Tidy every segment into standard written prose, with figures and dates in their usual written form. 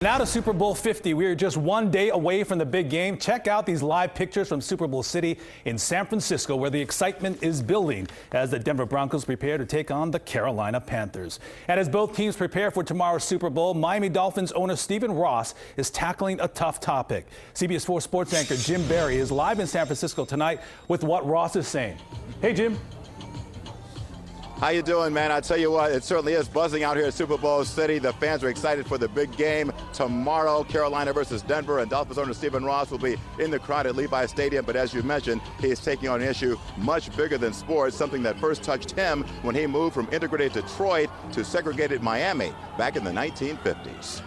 Now to Super Bowl 50. We are just one day away from the big game. Check out these live pictures from Super Bowl City in San Francisco, where the excitement is building as the Denver Broncos prepare to take on the Carolina Panthers. And as both teams prepare for tomorrow's Super Bowl, Miami Dolphins owner Stephen Ross is tackling a tough topic. CBS 4 sports anchor Jim Barry is live in San Francisco tonight with what Ross is saying. Hey, Jim. How you doing, man? I tell you what, it certainly is buzzing out here at Super Bowl City. The fans are excited for the big game tomorrow, Carolina versus Denver, and Dolphins owner Stephen Ross will be in the crowd at Levi Stadium. But as you mentioned, he is taking on an issue much bigger than sports, something that first touched him when he moved from integrated Detroit to segregated Miami back in the 1950s.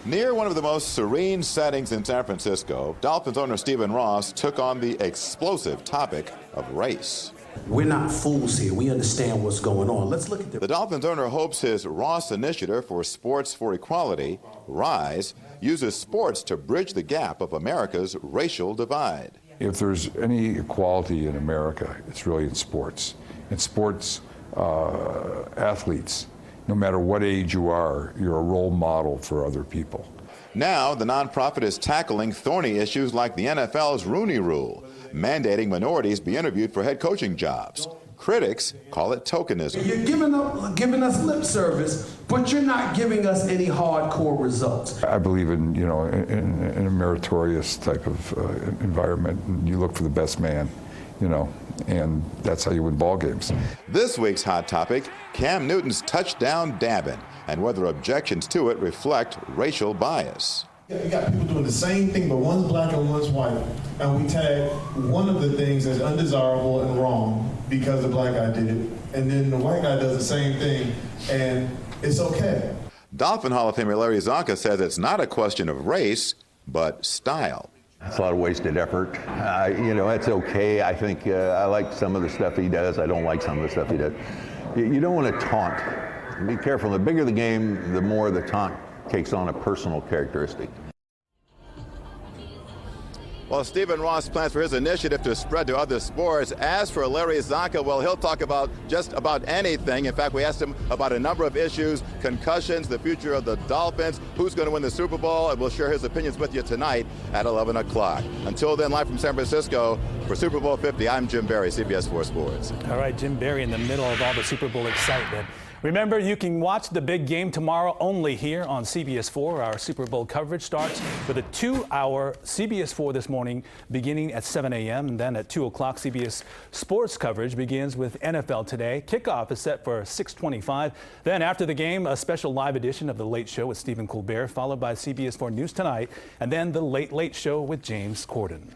Near one of the most serene settings in San Francisco, Dolphins owner Stephen Ross took on the explosive topic of race. We're not fools here. We understand what's going on. Let's look at The Dolphins owner hopes his Ross initiative for Sports for Equality, RISE, uses sports to bridge the gap of America's racial divide. If there's any equality in America, it's really in sports. In sports, athletes, no matter what age you are, you're a role model for other people. Now, the nonprofit is tackling thorny issues like the NFL's Rooney Rule, mandating minorities be interviewed for head coaching jobs. Critics call it tokenism. You're giving us lip service, but you're not giving us any hardcore results. I believe in, in a meritorious type of environment. You look for the best man, and that's how you win ball games. This week's hot topic, Cam Newton's touchdown dabbing, and whether objections to it reflect racial bias. You got people doing the same thing, but one's black and one's white, and we tag one of the things as undesirable and wrong because the black guy did it, and then the white guy does the same thing, and it's okay. Dolphin Hall of Famer Larry Zonka says it's not a question of race, but style. It's a lot of wasted effort. It's okay. I think I like some of the stuff he does. I don't like some of the stuff he does. You don't want to taunt. Be careful. The bigger the game, the more the taunt takes on a personal characteristic. Well, Stephen Ross plans for his initiative to spread to other sports. As for Larry Zonka, well, he'll talk about just about anything. In fact, we asked him about a number of issues: concussions, the future of the Dolphins, who's going to win the Super Bowl, and we'll share his opinions with you tonight at 11 o'clock. Until then, live from San Francisco, for Super Bowl 50, I'm Jim Barry, CBS 4 Sports. All right, Jim Barry in the middle of all the Super Bowl excitement. Remember, you can watch the big game tomorrow only here on CBS 4. Our Super Bowl coverage starts with a 2-hour CBS 4 this morning beginning at 7 a.m. And then at 2 o'clock, CBS Sports coverage begins with NFL Today. Kickoff is set for 6:25. Then after the game, a special live edition of The Late Show with Stephen Colbert, followed by CBS 4 News Tonight, and then The Late Late Show with James Corden.